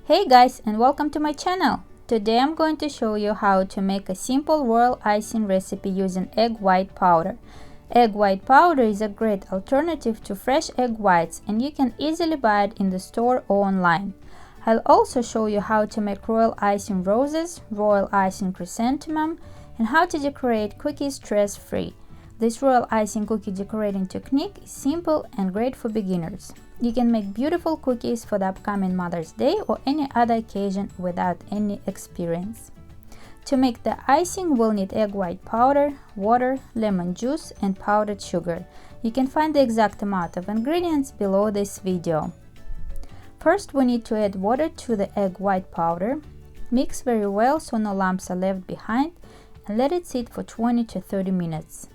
Hey guys, and welcome to my channel. Today I'm going to show you how to make a simple royal icing recipe using egg white powder. Egg white powder is a great alternative to fresh egg whites, and you can easily buy it in the store or online. I'll also show you how to make royal icing roses, royal icing chrysanthemum, and how to decorate cookies stress-free. This royal icing cookie decorating technique is simple and great for beginners. You can make beautiful cookies for the upcoming Mother's Day or any other occasion without any experience. To make the icing, we'll need egg white powder, water, lemon juice, and powdered sugar. You can find the exact amount of ingredients below this video. First, we need to add water to the egg white powder. Mix very well so no lumps are left behind, and let it sit for 20 to 30 minutes.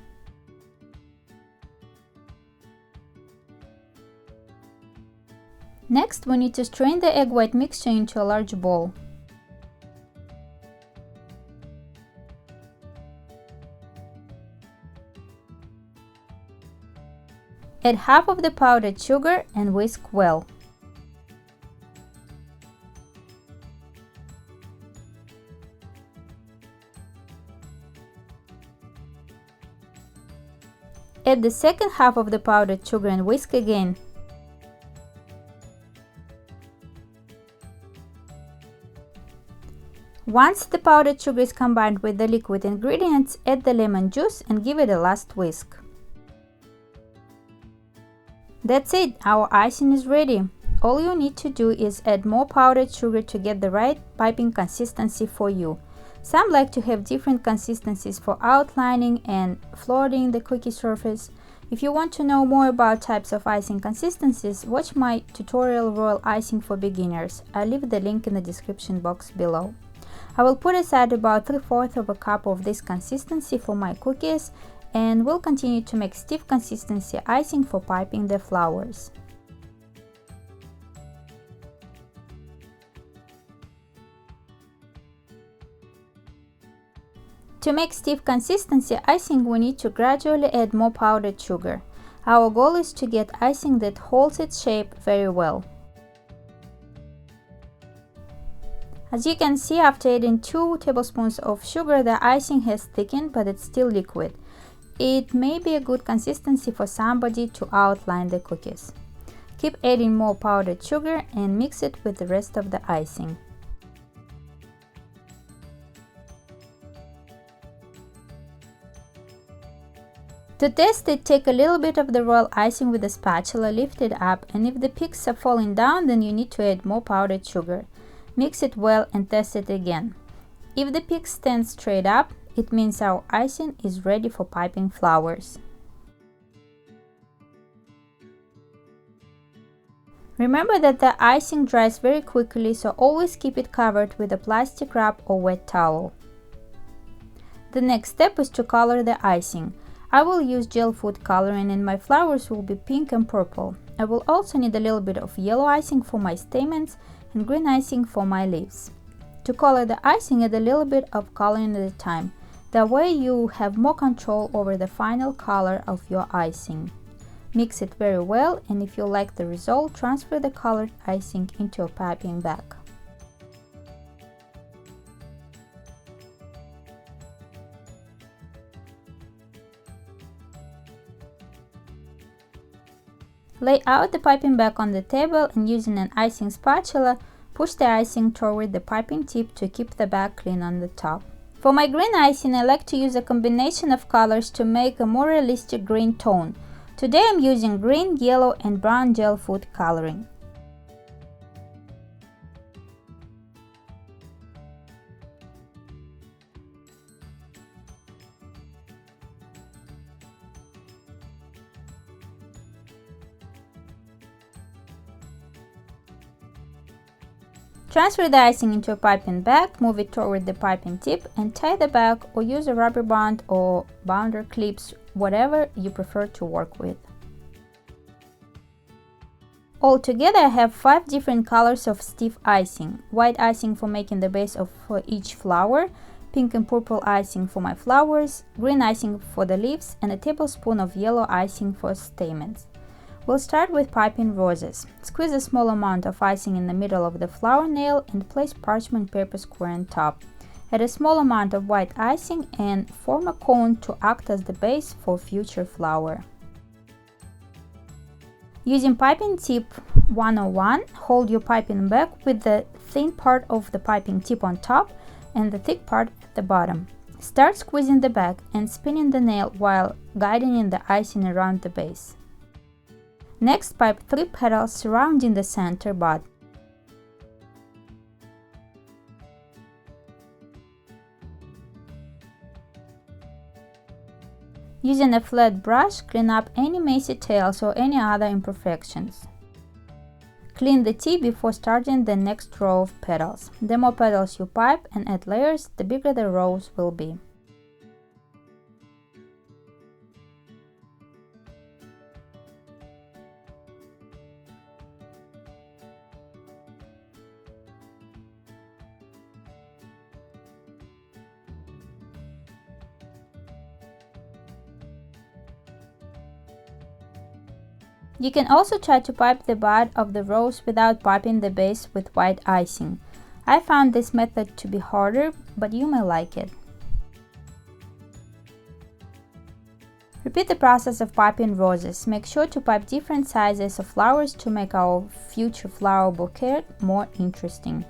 Next, we need to strain the egg white mixture into a large bowl. Add half of the powdered sugar and whisk well. Add the second half of the powdered sugar and whisk again. Once the powdered sugar is combined with the liquid ingredients, add the lemon juice and give it a last whisk. That's it, our icing is ready. All you need to do is add more powdered sugar to get the right piping consistency for you. Some like to have different consistencies for outlining and floating the cookie surface. If you want to know more about types of icing consistencies, watch my tutorial Royal Icing for Beginners. I'll leave the link in the description box below. I will put aside about 3/4 of a cup of this consistency for my cookies, and will continue to make stiff consistency icing for piping the flowers. To make stiff consistency icing, we need to gradually add more powdered sugar. Our goal is to get icing that holds its shape very well. As you can see, after adding 2 tablespoons of sugar, the icing has thickened, but it's still liquid. It may be a good consistency for somebody to outline the cookies. Keep adding more powdered sugar and mix it with the rest of the icing. To test it, take a little bit of the royal icing with a spatula, lift it up, and if the peaks are falling down, then you need to add more powdered sugar. Mix it well and test it again. If the peaks stand straight up, it means our icing is ready for piping flowers. Remember that the icing dries very quickly, so always keep it covered with a plastic wrap or wet towel. The next step is to color the icing. I will use gel food coloring and my flowers will be pink and purple. I will also need a little bit of yellow icing for my stamens and green icing for my leaves. To color the icing, add a little bit of coloring at a time. That way you have more control over the final color of your icing. Mix it very well, and if you like the result, transfer the colored icing into a piping bag. Lay out the piping bag on the table and using an icing spatula, push the icing toward the piping tip to keep the bag clean on the top. For my green icing, I like to use a combination of colors to make a more realistic green tone. Today I'm using green, yellow, and brown gel food coloring. Transfer the icing into a piping bag, move it toward the piping tip, and tie the bag or use a rubber band or bounder clips, whatever you prefer to work with. Altogether, I have 5 different colors of stiff icing. White icing for making the base for each flower, pink and purple icing for my flowers, green icing for the leaves, and a tablespoon of yellow icing for stamens. We'll start with piping roses. Squeeze a small amount of icing in the middle of the flower nail and place parchment paper square on top. Add a small amount of white icing and form a cone to act as the base for future flower. Using piping tip 101, hold your piping bag with the thin part of the piping tip on top and the thick part at the bottom. Start squeezing the bag and spinning the nail while guiding in the icing around the base. Next, pipe 3 petals surrounding the center bud. Using a flat brush, clean up any messy tails or any other imperfections. Clean the tip before starting the next row of petals. The more petals you pipe and add layers, the bigger the rows will be. You can also try to pipe the bud of the rose without piping the base with white icing. I found this method to be harder, but you may like it. Repeat the process of piping roses. Make sure to pipe different sizes of flowers to make our future flower bouquet more interesting.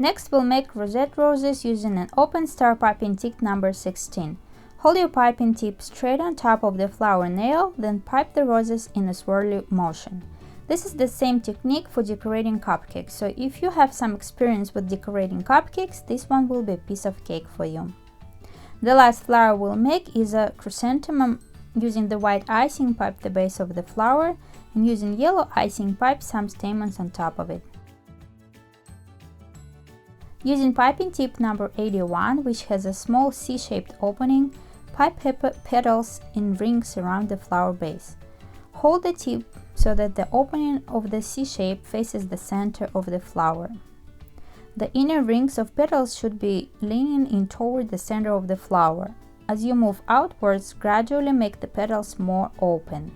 Next, we'll make rosette roses using an open star piping tip number 16. Hold your piping tip straight on top of the flower nail, then pipe the roses in a swirly motion. This is the same technique for decorating cupcakes, so if you have some experience with decorating cupcakes, this one will be a piece of cake for you. The last flower we'll make is a chrysanthemum. Using the white icing, pipe the base of the flower, and using yellow icing, pipe some stamens on top of it. Using piping tip number 81, which has a small C-shaped opening, pipe petals in rings around the flower base. Hold the tip so that the opening of the C-shape faces the center of the flower. The inner rings of petals should be leaning in toward the center of the flower. As you move outwards, gradually make the petals more open.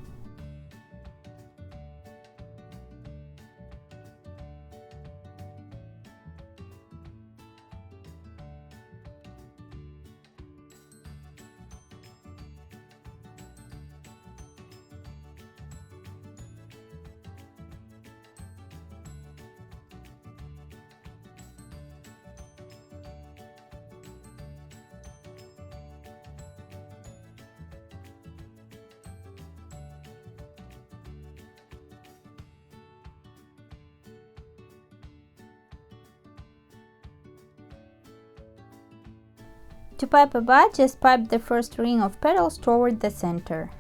To pipe a bud, just pipe the first ring of petals toward the center.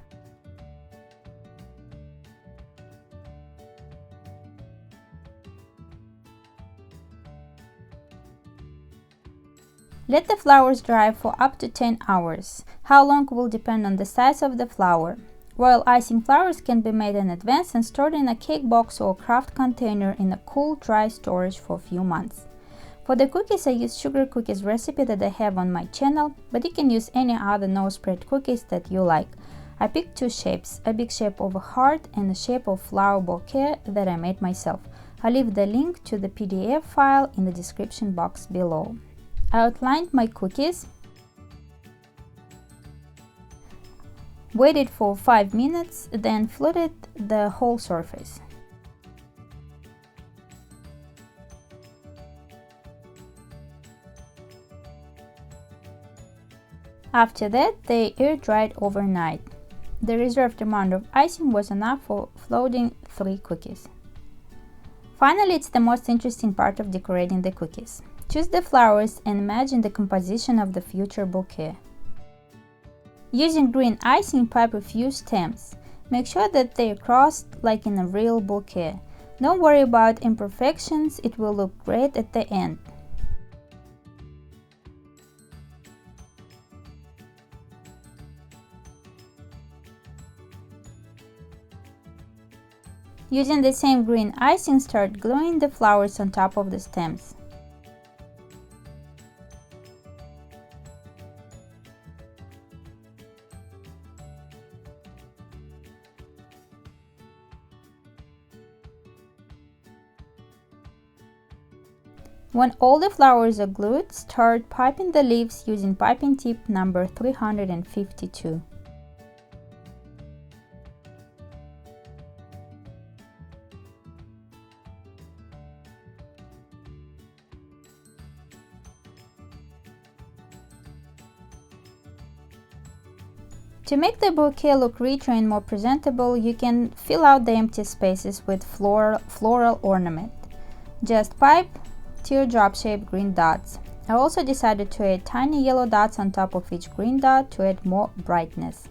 Let the flowers dry for up to 10 hours. How long will depend on the size of the flower. Royal icing flowers can be made in advance and stored in a cake box or craft container in a cool, dry storage for a few months. For the cookies, I use sugar cookies recipe that I have on my channel, but you can use any other no-spread cookies that you like. I picked two shapes, a big shape of a heart and a shape of flower bouquet that I made myself. I'll leave the link to the PDF file in the description box below. I outlined my cookies, waited for 5 minutes, then fluted the whole surface. After that, they air dried overnight. The reserved amount of icing was enough for floating 3 cookies. Finally, it's the most interesting part of decorating the cookies. Choose the flowers and imagine the composition of the future bouquet. Using green icing, pipe a few stems. Make sure that they are crossed like in a real bouquet. Don't worry about imperfections, it will look great at the end. Using the same green icing, start gluing the flowers on top of the stems. When all the flowers are glued, start piping the leaves using piping tip number 352. To make the bouquet look richer and more presentable, you can fill out the empty spaces with floral ornament. Just pipe teardrop-shaped green dots. I also decided to add tiny yellow dots on top of each green dot to add more brightness.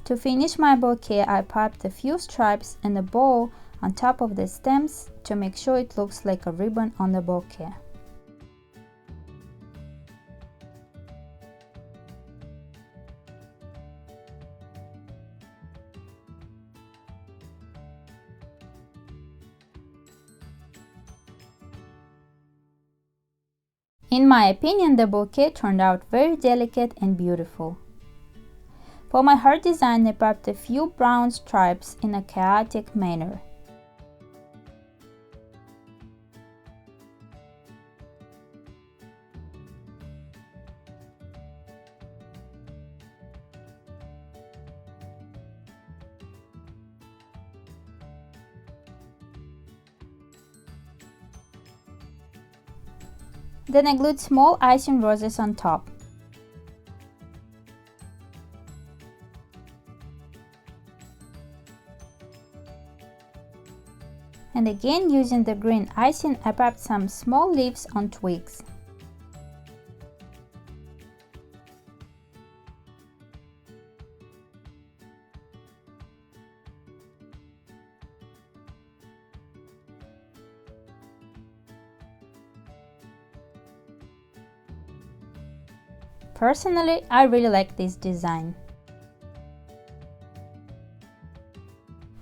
To finish my bouquet, I piped a few stripes and a bow on top of the stems to make sure it looks like a ribbon on the bouquet. In my opinion, the bouquet turned out very delicate and beautiful. For my heart design, I piped a few brown stripes in a chaotic manner. Then I glued small icing roses on top. And again, using the green icing, I piped some small leaves on twigs. Personally, I really like this design.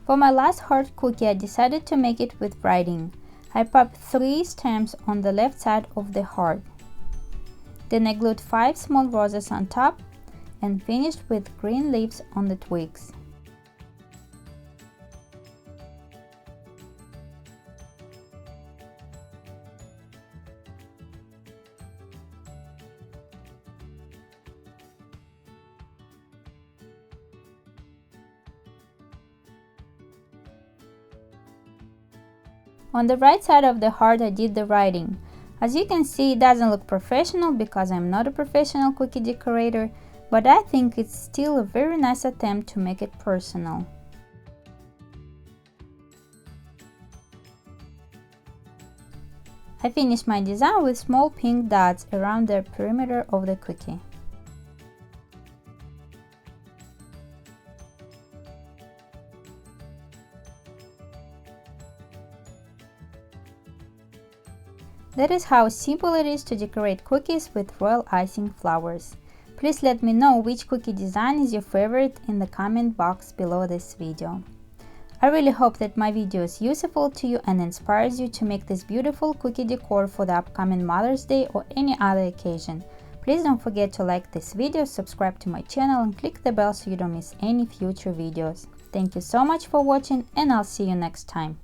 For my last heart cookie, I decided to make it with writing. I piped 3 stems on the left side of the heart. Then I glued 5 small roses on top and finished with green leaves on the twigs. On the right side of the heart, I did the writing. As you can see, it doesn't look professional because I'm not a professional cookie decorator, but I think it's still a very nice attempt to make it personal. I finished my design with small pink dots around the perimeter of the cookie. That is how simple it is to decorate cookies with royal icing flowers. Please let me know which cookie design is your favorite in the comment box below this video. I really hope that my video is useful to you and inspires you to make this beautiful cookie decor for the upcoming Mother's Day or any other occasion. Please don't forget to like this video, subscribe to my channel and click the bell so you don't miss any future videos. Thank you so much for watching and I'll see you next time.